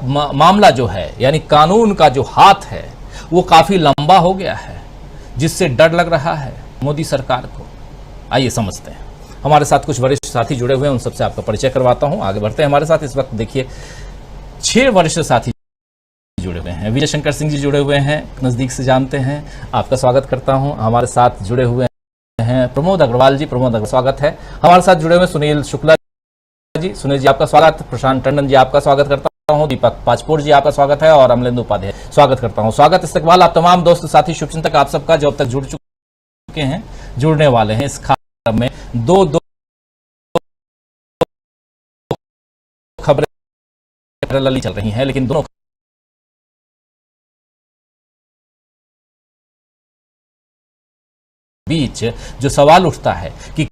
मामला जो है, यानी कानून का जो हाथ है, वो काफी लंबा हो गया है, जिससे डर लग रहा है मोदी सरकार को। आइए समझते हैं। हमारे साथ कुछ वरिष्ठ साथी जुड़े हुए हैं, उन सबसे आपका परिचय करवाता हूं। आगे बढ़ते हैं हमारे साथ। इस वक्त देखिए 6 वरिष्ठ साथी जुड़े हुए हैं। विजय शंकर सिंह जी जुड़े हुए हैं, नजदीक से जानते हैं, आपका स्वागत करता हूं। हमारे साथ जुड़े हुए हैं प्रमोद अग्रवाल जी, प्रमोद अग्रवाल स्वागत है। हमारे साथ जुड़े हुए सुनील शुक्ला जी, सुनील जी आपका स्वागत। प्रशांत टंडन जी आपका स्वागत करता हूं। दीपक पाचपोर जी आपका स्वागत है और अमलेंदु उपाध्याय स्वागत करता हूं। स्वागत इस्तकबाल आप तमाम दोस्त साथी शुभचिंतक आप सबका जो अब तक जुड़ चुके हैं, जुड़ने वाले हैं। इस कार्यक्रम में दो खबरें लली चल रही हैं, लेकिन दोनों बीच जो सवाल उठता है कि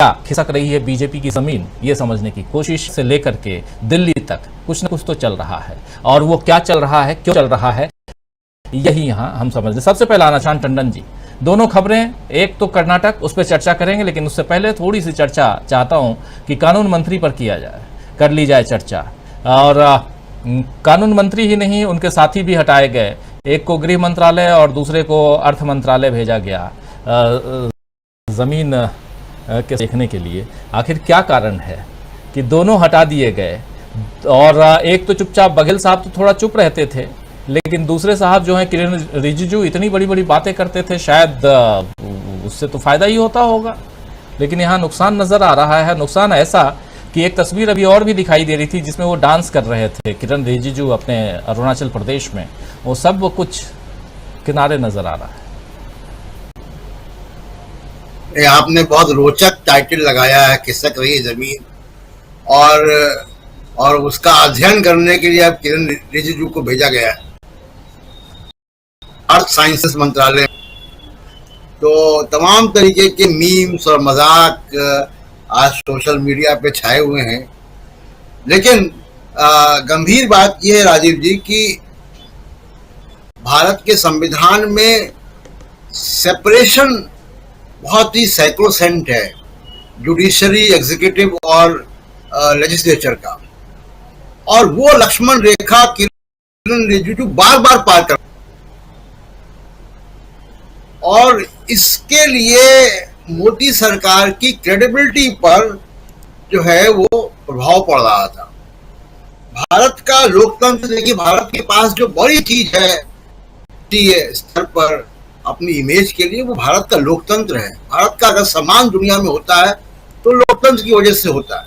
क्या खिसक रही है बीजेपी की जमीन, ये समझने की कोशिश से लेकर के दिल्ली तक कुछ न कुछ तो चल रहा है, और वो क्या चल रहा है, क्यों चल रहा है, यही यहां हम समझते। सबसे पहले प्रशांत टंडन जी, दोनों खबरें, एक तो कर्नाटक, उस पर चर्चा करेंगे, लेकिन उससे पहले थोड़ी सी चर्चा चाहता हूं कि कानून मंत्री पर कर ली जाए चर्चा। और कानून मंत्री ही नहीं, उनके साथी भी हटाए गए। एक को गृह मंत्रालय और दूसरे को अर्थ मंत्रालय भेजा गया जमीन के देखने के लिए। आखिर क्या कारण है कि दोनों हटा दिए गए? और एक तो चुपचाप, बघेल साहब तो थोड़ा चुप रहते थे, लेकिन दूसरे साहब जो हैं किरण रिजिजू इतनी बड़ी बड़ी बातें करते थे, शायद उससे तो फायदा ही होता होगा, लेकिन यहाँ नुकसान नजर आ रहा है। नुकसान ऐसा कि एक तस्वीर अभी और भी दिखाई दे रही थी जिसमें वो डांस कर रहे थे किरण रिजिजू अपने अरुणाचल प्रदेश में, वो सब कुछ किनारे नजर आ रहा है। आपने बहुत रोचक टाइटल लगाया है, खिसक रही जमीन, और उसका अध्ययन करने के लिए अब किरण रिजिजू को भेजा गया है अर्थ साइंसेस मंत्रालय। तो तमाम तरीके के मीम्स और मजाक आज सोशल मीडिया पे छाए हुए हैं, लेकिन गंभीर बात यह है राजीव जी कि भारत के संविधान में सेपरेशन बहुत ही सैक्रोसेंट है, जुडिशरी, एग्जीक्यूटिव और लेजिस्लेचर का, और वो लक्ष्मण रेखा किरण रिजिजू बार बार पार कर, और इसके लिए मोदी सरकार की क्रेडिबिलिटी पर जो है वो प्रभाव पड़ रहा था। भारत का लोकतंत्र, देखिए भारत के पास जो बड़ी चीज है स्तर पर अपनी इमेज के लिए, वो भारत का लोकतंत्र है। भारत का अगर सम्मान दुनिया में होता है तो लोकतंत्र की वजह से होता है,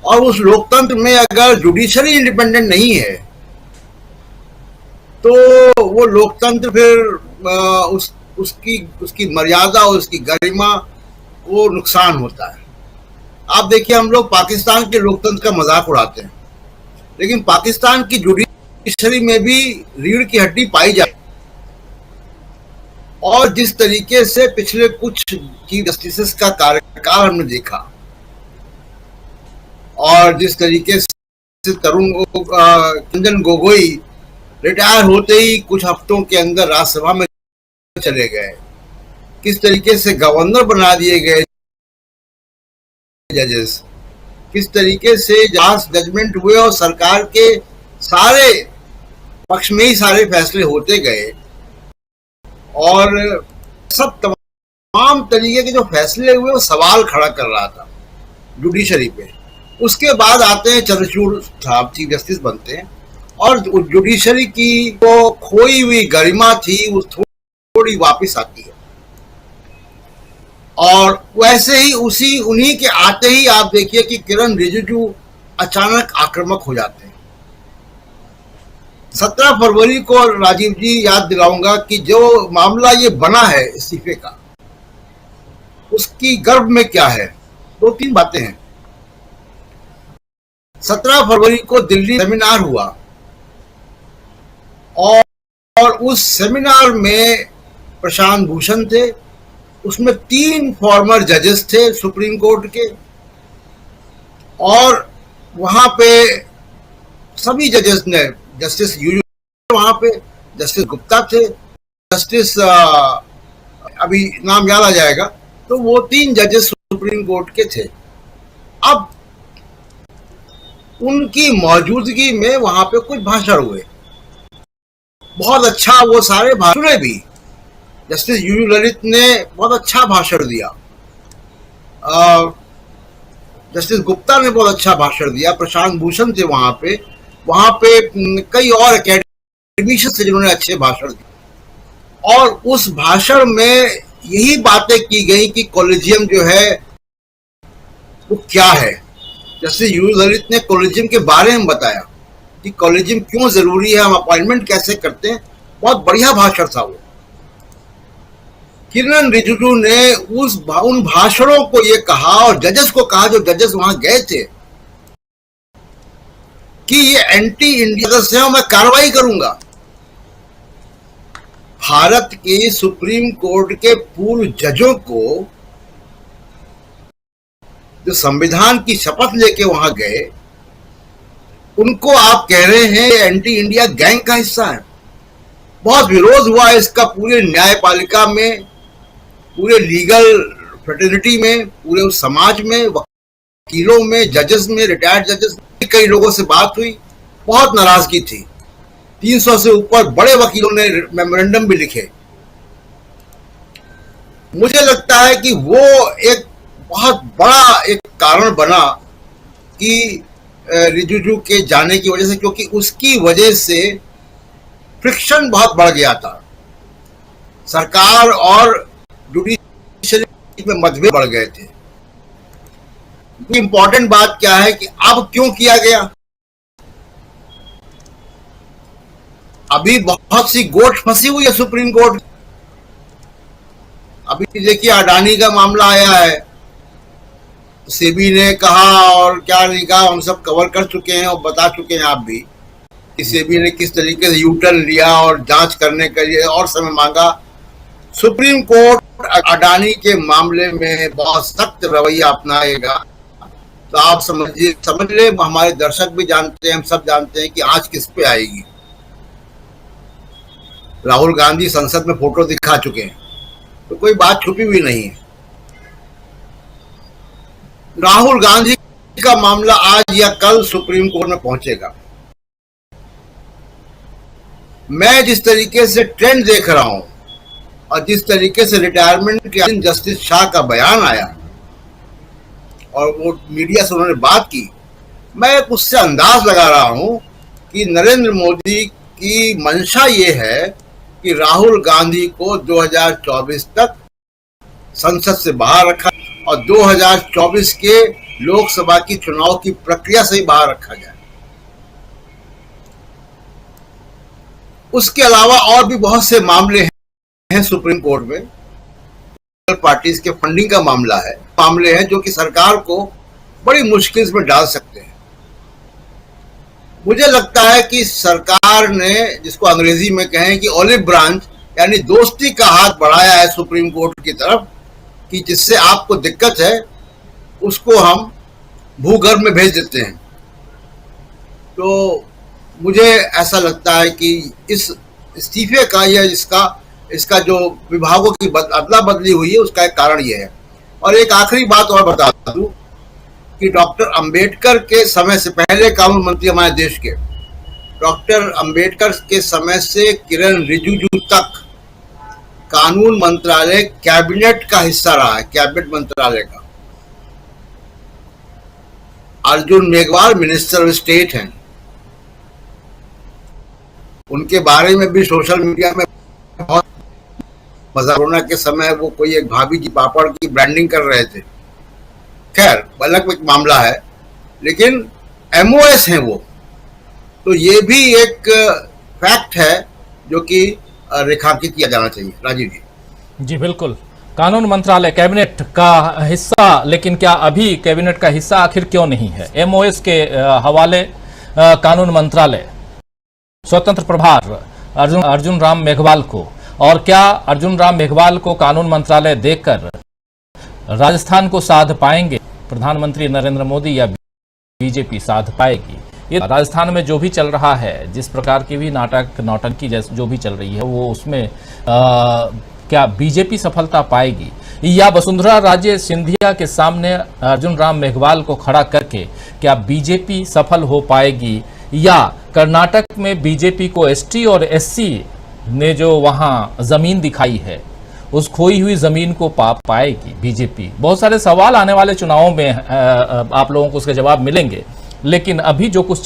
और उस लोकतंत्र में अगर जुडिशरी इंडिपेंडेंट नहीं है तो वो लोकतंत्र फिर उसकी मर्यादा और उसकी गरिमा, वो नुकसान होता है। आप देखिए, हम लोग पाकिस्तान के लोकतंत्र का मजाक उड़ाते हैं, लेकिन पाकिस्तान की जुडिशरी में भी रीढ़ की हड्डी पाई जाती है, और जिस तरीके से पिछले कुछ चीफ जस्टिस का कार्यकाल हमने देखा, और जिस तरीके से रंजन गोगोई रिटायर होते ही कुछ हफ्तों के अंदर राज्यसभा में चले गए, किस तरीके से गवर्नर बना दिए गए जजेस, किस तरीके से जजमेंट हुए और सरकार के सारे पक्ष में ही सारे फैसले होते गए, और सब तमाम तरीके के जो फैसले हुए वो सवाल खड़ा कर रहा था जुडिशरी पे। उसके बाद आते हैं चंद्रचूड़ साहब, चीफ जस्टिस बनते हैं, और जुडिशरी की वो खोई हुई गरिमा थी वो थोड़ी वापस आती है। और वैसे ही उन्हीं के आते ही आप देखिए कि किरण रिजिजू अचानक आक्रामक हो जाते हैं। 17 फरवरी को राजीव जी याद दिलाऊंगा कि जो मामला ये बना है इस्तीफे का, उसकी गर्भ में क्या है, 2-3 बातें हैं। 17 फरवरी को दिल्ली सेमिनार हुआ, और उस सेमिनार में प्रशांत भूषण थे, उसमें 3 फॉर्मर जजेस थे सुप्रीम कोर्ट के, और वहां पे सभी जजेस ने, जस्टिस वहां पे जस्टिस गुप्ता थे, जस्टिस अभी नाम याद आ जाएगा, तो वो 3 जजेस सुप्रीम कोर्ट के थे। अब उनकी मौजूदगी में वहां पे कुछ भाषण हुए, बहुत अच्छा वो सारे भाषण भी। जस्टिस यूयू ललित ने बहुत अच्छा भाषण दिया, जस्टिस गुप्ता ने बहुत अच्छा भाषण दिया, प्रशांत भूषण थे वहां पे कई और एकेडमिशियंस थे जिन्होंने अच्छे भाषण दिए। और उस भाषण में यही बातें की गई कि कॉलेजियम जो है वो क्या है। जस्टिस यूयू ललित ने कॉलेजियम के बारे में बताया कि कॉलेजियम क्यों जरूरी है, हम अपॉइंटमेंट कैसे करते हैं। बहुत बढ़िया भाषण था वो। किरण रिजिजू ने उन भाषणों को ये कहा और जजेस को कहा, जो जजेस वहां गए थे, कि ये एंटी इंडिया सदस्य हैं, मैं कार्रवाई करूंगा। भारत के सुप्रीम कोर्ट के पूर्व जजों को जो संविधान की शपथ लेके वहां गए, उनको आप कह रहे हैं एंटी इंडिया गैंग का हिस्सा है। बहुत विरोध हुआ इसका पूरे न्यायपालिका में, पूरे लीगल फ्रेटर्निटी में, पूरे उस समाज में, वकीलों में, जजेस में, रिटायर्ड जजेस, कई लोगों से बात हुई, बहुत नाराजगी थी। 300 से ऊपर बड़े वकीलों ने मेमोरेंडम भी लिखे। मुझे लगता है कि वो एक बहुत बड़ा एक कारण बना कि रिजिजू के जाने की वजह से, क्योंकि उसकी वजह से फ्रिक्शन बहुत बढ़ गया था। सरकार और जुडिशरी में मतभेद बढ़ गए थे। इंपॉर्टेंट बात क्या है कि अब क्यों किया गया। अभी बहुत सी गोट फंसी हुई है सुप्रीम कोर्ट। अभी देखिए अडानी का मामला आया है, सेबी ने कहा और क्या नहीं कहा, हम सब कवर कर चुके हैं और बता चुके हैं आप भी कि सेबी ने किस तरीके से यूटर्न लिया और जांच करने के लिए और समय मांगा। सुप्रीम कोर्ट अडानी के मामले में बहुत सख्त रवैया अपनाएगा। तो आप समझ ले, हमारे दर्शक भी जानते हैं, हम सब जानते हैं कि आज किस पे आएगी। राहुल गांधी संसद में फोटो दिखा चुके हैं, तो कोई बात छुपी हुई नहीं है। राहुल गांधी का मामला आज या कल सुप्रीम कोर्ट में पहुंचेगा। मैं जिस तरीके से ट्रेंड देख रहा हूं और जिस तरीके से रिटायरमेंट के दिन जस्टिस शाह का बयान आया और वो मीडिया से उन्होंने बात की, मैं उससे अंदाज लगा रहा हूं कि नरेंद्र मोदी की मंशा ये है कि राहुल गांधी को 2024 तक संसद से बाहर रखा और 2024 के लोकसभा की चुनाव की प्रक्रिया से ही बाहर रखा जाए। उसके अलावा और भी बहुत से मामले हैं सुप्रीम कोर्ट में। पार्टीज के फंडिंग का मामला है, मामले हैं जो कि सरकार को बड़ी मुश्किल में डाल सकते हैं। मुझे लगता है कि सरकार ने, जिसको अंग्रेजी में कहें कि ऑलिव ब्रांच, यानी दोस्ती का हाथ बढ़ाया है सुप्रीम कोर्ट की तरफ, कि जिससे आपको दिक्कत है उसको हम भूगर्भ में भेज देते हैं। तो मुझे ऐसा लगता है कि इस इस्तीफे का या इसका जो विभागों की अदला बदली हुई है उसका एक कारण यह है। और एक आखिरी बात और बता दूं कि डॉक्टर अंबेडकर के समय से पहले कानून मंत्री हमारे देश के, डॉक्टर अंबेडकर के समय से किरण रिजिजू तक कानून मंत्रालय कैबिनेट का हिस्सा रहा है, कैबिनेट मंत्रालय का। Arjun Meghwal minister of state हैं, उनके बारे में भी सोशल मीडिया में बहुत कोरोना के समय वो कोई एक भाभी जी पापड़ की ब्रांडिंग कर रहे थे। खैर अलग एक मामला है, लेकिन एमओएस हैं वो। तो ये भी एक फैक्ट है जो कि रेखांकित किया जाना चाहिए। राजीव जी। जी बिल्कुल, कानून मंत्रालय कैबिनेट का हिस्सा, लेकिन क्या अभी कैबिनेट का हिस्सा आखिर क्यों नहीं है? एमओएस के हवाले कानून मंत्रालय स्वतंत्र प्रभार अर्जुन राम मेघवाल को, और क्या अर्जुन राम मेघवाल को कानून मंत्रालय देकर राजस्थान को साध पाएंगे प्रधानमंत्री नरेंद्र मोदी या बीजेपी साध पाएगी? ये राजस्थान में जो भी चल रहा है, जिस प्रकार की भी नौटंकी जो भी चल रही है, वो उसमें क्या बीजेपी सफलता पाएगी या वसुंधरा राजे सिंधिया के सामने अर्जुन राम मेघवाल को खड़ा करके क्या बीजेपी सफल हो पाएगी, या कर्नाटक में बीजेपी को एसटी और एससी ने जो वहां जमीन दिखाई है उस खोई हुई जमीन को पा पाएगी बीजेपी? बहुत सारे सवाल आने वाले चुनावों में आप लोगों को उसके जवाब मिलेंगे, लेकिन अभी जो कुछ